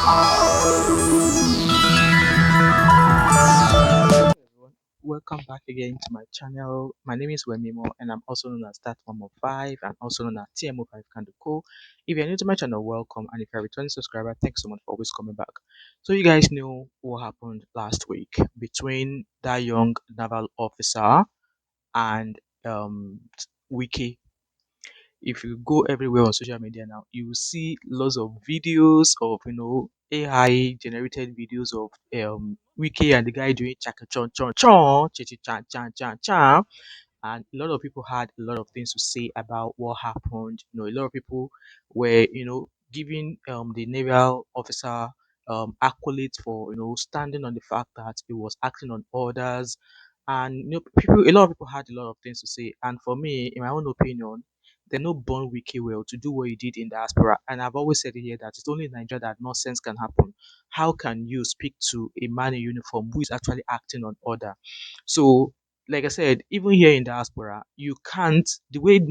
Everyone. Welcome back again to my channel. My name is Wemimo and I'm also known as that Mom of 5 and also known as TMO5 Kanduko. If you're new to my channel, welcome, and if you're a returning subscriber, thanks so much for always coming back. So you guys know what happened last week between that young naval officer and Wiki. If you go everywhere on social media now, you will see lots of videos of AI generated videos of Wiki and the guy doing chaka chon chon chon chi chan chan chan chan, and a lot of people had a lot of things to say about what happened. A lot of people were giving the naval officer accolades for standing on the fact that he was acting on orders, and a lot of people had a lot of things to say. And for me, in my own opinion, they're not born wiki well to do what you did in diaspora. And I've always said it here that it's only in Nigeria that nonsense can happen. How can you speak to a man in uniform who is actually acting on order? So, like I said, even here in diaspora, you can't, the way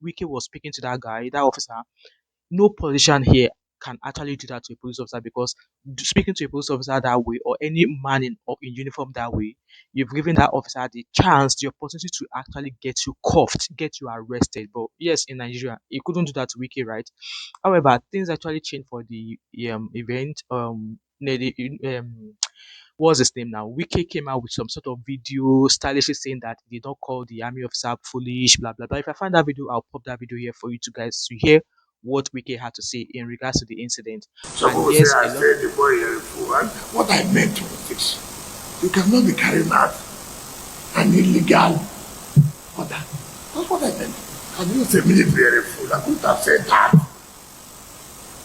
Wiki was speaking to that guy, that officer, no politician here can actually do that to a police officer, because speaking to a police officer that way, or any man in uniform that way, you've given that officer the chance, the opportunity to actually get you cuffed, get you arrested. But yes, in Nigeria, he couldn't do that to Wiki, right? However, things actually changed for the event. What's his name now? Wike came out with some sort of video stylishly saying that they don't call the army officer foolish, blah blah blah. If I find that video, I'll pop that video here for you to guys to hear what Wike had to say in regards to the incident. Some And people say yes, I a lot. said the boy here is fool. And what I meant was this. You cannot be carrying out an illegal order. That's what I meant. And you say military fool. I couldn't have said that.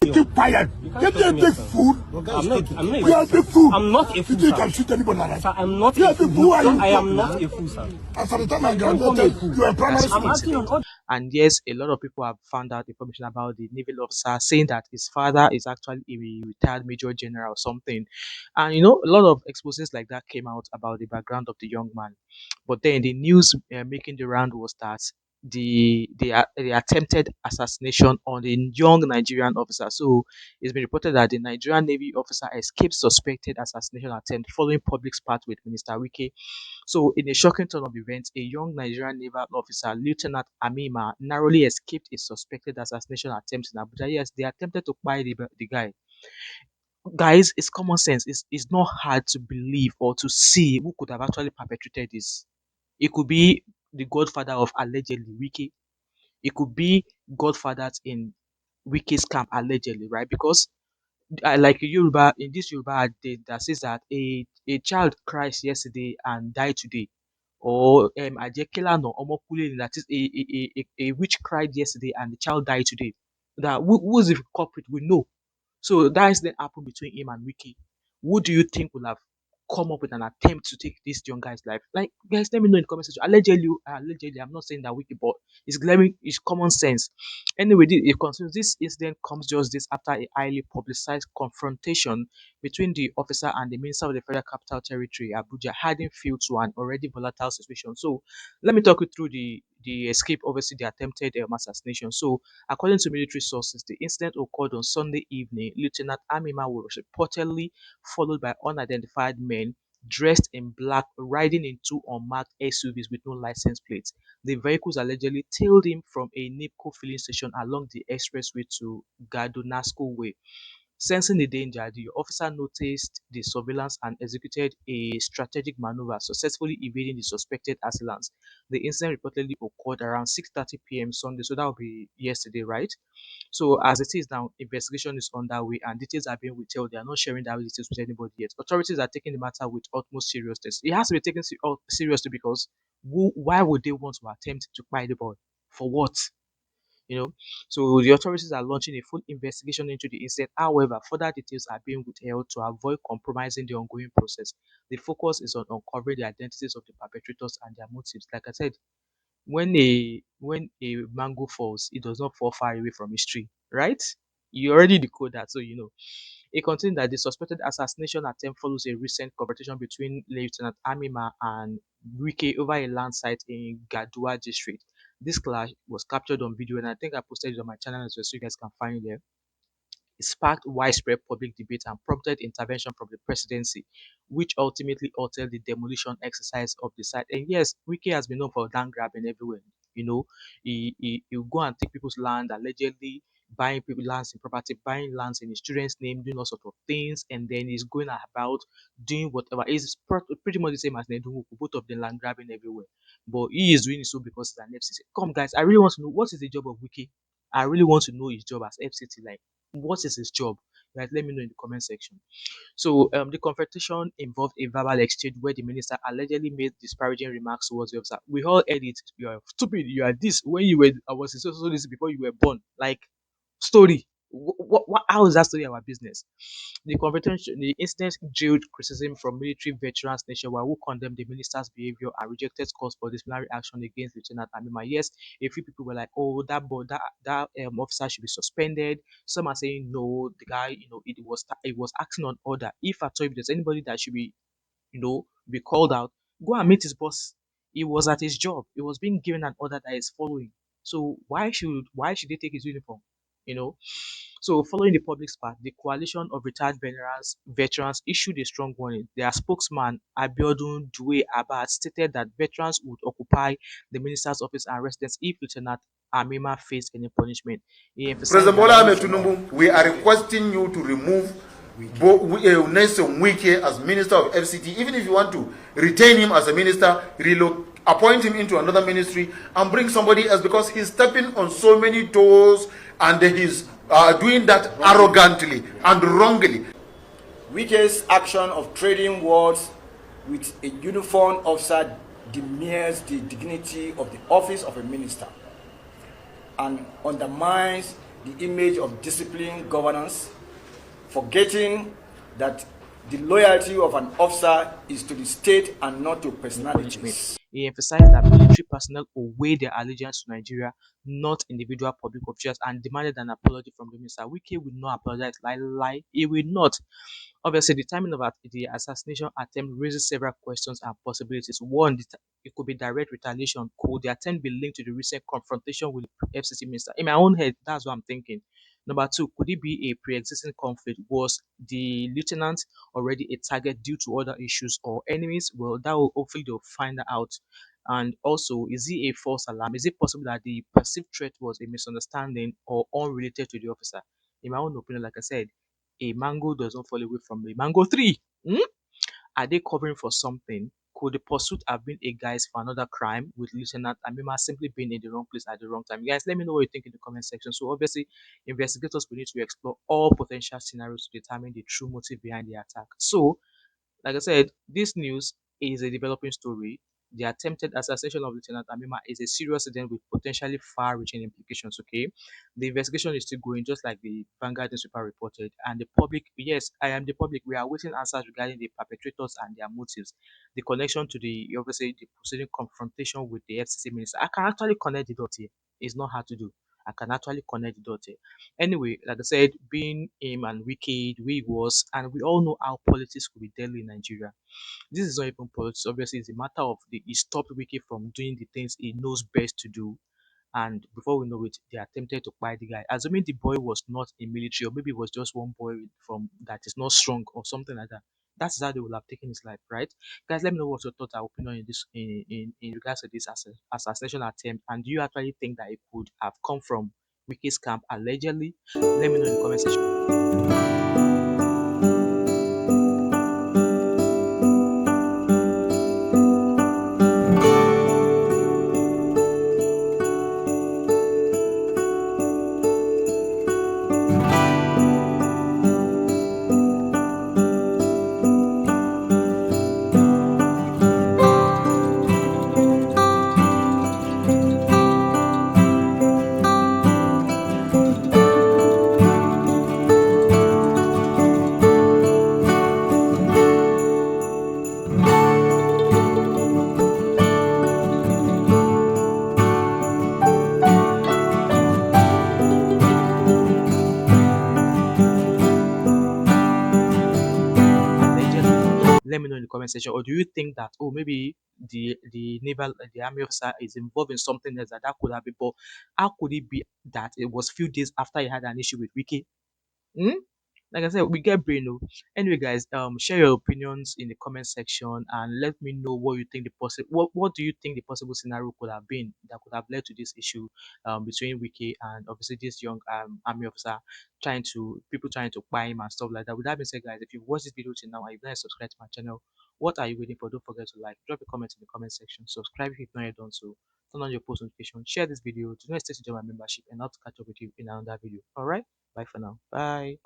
Keep quiet. Get there and take food. I'm not You are the fool. I'm not a fool, You think you sir. can shoot anybody like Sir, that? I'm not You a are the fool. fool. Are you I am talking? not a fool, sir. And for the time I Don't call me a graduated, fool. you are primary That's the school. I'm acting on incident. order. And yes, a lot of people have found out information about the naval officer, saying that his father is actually a retired major general or something. And a lot of exposes like that came out about the background of the young man. But then the news making the round was that the attempted assassination on the young Nigerian officer. So it's been reported that the Nigerian Navy officer escaped suspected assassination attempt following public spat with Minister Wike. So, in a shocking turn of events, a young Nigerian naval officer, Lieutenant Yarima, narrowly escaped a suspected assassination attempt in Abuja. Yes, they attempted to buy the guy. Guys, it's common sense. It's not hard to believe or to see who could have actually perpetrated this. It could be the godfather of allegedly Wiki. It could be godfathers in Wiki's camp allegedly, right? Because like Yoruba, in this Yoruba adage that says that a child cries yesterday and died today, or Ajekela no Omokule, that is a witch cried yesterday and the child died today. That who's the culprit? We know. So that incident happened between him and Wiki. Who do you think will have come up with an attempt to take this young guy's life? Like, guys, let me know in the comment section. Allegedly, I'm not saying that Wiki, but it's glaring, it's common sense. Anyway, it concerns this incident comes just this after a highly publicized confrontation between the officer and the Minister of the Federal Capital Territory, Abuja, adding fuel to an already volatile situation. So, let me talk you through the escape, obviously the attempted assassination. So, according to military sources, the incident occurred on Sunday evening. Lieutenant Amima was reportedly followed by unidentified men dressed in black, riding in two unmarked SUVs with no license plates. The vehicles allegedly tailed him from a NIPCO filling station along the expressway to Gadonasco Way. Sensing the danger, the officer noticed the surveillance and executed a strategic maneuver, successfully evading the suspected assailants. The incident reportedly occurred around 6:30 p.m. Sunday, so that will be yesterday, right? So as it is now, investigation is underway and details are being withheld. They are not sharing that details with anybody yet. Authorities are taking the matter with utmost seriousness. It has to be taken seriously, because why would they want to attempt to buy the boy? For what? you know. So the authorities are launching a full investigation into the incident. However, further details are being withheld to avoid compromising the ongoing process. The focus is on uncovering the identities of the perpetrators and their motives. Like I said, when a mango falls, it does not fall far away from its tree, right? You already decode that, so you know. It continued that the suspected assassination attempt follows a recent confrontation between Lieutenant Amima and Wike over a land site in Gadua district. This clash was captured on video, and I think I posted it on my channel as well, so you guys can find it there. sparked widespread public debate and prompted intervention from the presidency, which ultimately altered the demolition exercise of the site. And yes, Wiki has been known for land grabbing everywhere. You know, he'll go and take people's land, allegedly buying people lands in property, buying lands in his children's name, doing all sorts of things, and then he's going about doing whatever. It's pretty much the same as Nedungu, both of them land grabbing everywhere. But he is doing it so because he's an FCC. Come, guys, I really want to know what is the job of Wiki. I really want to know his job as FCT. Like, what is his job? Guys, let me know in the comment section. So, the confrontation involved a verbal exchange where the minister allegedly made disparaging remarks towards the officer. We all heard it. You are stupid. You are this. When you were, I was so this before you were born. Like, story. How is that story our business? The incident drew criticism from military veterans nationwide who condemned the minister's behavior and rejected calls for disciplinary action against Lieutenant Yarima. Yes, a few people were like, "Oh, that boy, that officer should be suspended." Some are saying, "No, the guy, it was acting on order. If at all, if there's anybody that should be called out, go and meet his boss. He was at his job. He was being given an order that is following. So why should they take his uniform? You know. So following the public spat, the coalition of retired veterans issued a strong warning. Their spokesman Abiodun Due Abad stated that veterans would occupy the minister's office and residence if Lieutenant Amima faced any punishment. He emphasized President that Bola Ahmed military. Tinubu, we are requesting you to remove Nyesom Wike as Minister of FCT. Even if you want to retain him as a minister, appoint him into another ministry and bring somebody else, because he's stepping on so many toes and he's doing that arrogantly and wrongly. Wike's action of trading words with a uniformed officer demeans the dignity of the office of a minister and undermines the image of disciplined governance, forgetting that the loyalty of an officer is to the state and not to personalities. He emphasized that military personnel owe their allegiance to Nigeria, not individual public officials, and demanded an apology from the minister. Wike will not apologize. Lie. He will not. Obviously, the timing of the assassination attempt raises several questions and possibilities. One, it could be direct retaliation. Could the attempt be linked to the recent confrontation with the FCC minister? In my own head, that's what I'm thinking. Number two, could it be a pre-existing conflict? Was the lieutenant already a target due to other issues or enemies? Well, that will hopefully they'll find out. And also, is it a false alarm? Is it possible that the perceived threat was a misunderstanding or unrelated to the officer? In my own opinion, like I said, a mango does not fall away from a mango tree. Are they covering for something? Could the pursuit have been a guise for another crime with Lieutenant Amima simply being in the wrong place at the wrong time? Guys, let me know what you think in the comment section. So obviously, investigators will need to explore all potential scenarios to determine the true motive behind the attack. So like I said, this news is a developing story. The attempted assassination of Lieutenant Amima is a serious incident with potentially far-reaching implications. Okay, the investigation is still going, just like the Vanguard newspaper reported, and the public. Yes, I am the public. We are waiting answers regarding the perpetrators and their motives, the connection to the obviously the proceeding confrontation with the FCC minister. I can actually connect the dot here. It's not hard to do. I can actually connect the dot here. Anyway, like I said, being him and Wicked, we was, and we all know how politics could be deadly in Nigeria. This is not even politics. Obviously, it's a matter of he stopped Wiki from doing the things he knows best to do. And before we know it, they attempted to buy the guy. Assuming the boy was not in military, or maybe it was just one boy from that is not strong or something like that. That's how they would have taken his life, right? Guys, let me know what your thoughts or opinion in this in regards to this assassination attempt. And do you actually think that it could have come from Wiki's camp allegedly? Let me know in the comment section. Allegedly, let me know in the comment section. Or do you think that maybe the army officer is involved in something else that could have been? But how could it be that it was few days after he had an issue with Wiki? Hmm? Like I said, we get brain. Oh. Anyway, guys, share your opinions in the comment section and let me know what you think the possible. What do you think the possible scenario could have been that could have led to this issue between Wiki and obviously this young army officer trying to buy him and stuff like that. With that being said, guys, if you've watched this video till now and you've not subscribed to my channel, what are you waiting for? Don't forget to like, drop a comment in the comment section, subscribe if you've not yet done so, turn on your post notification, share this video, do not hesitate to join my membership, and I'll catch up with you in another video. All right, bye for now. Bye.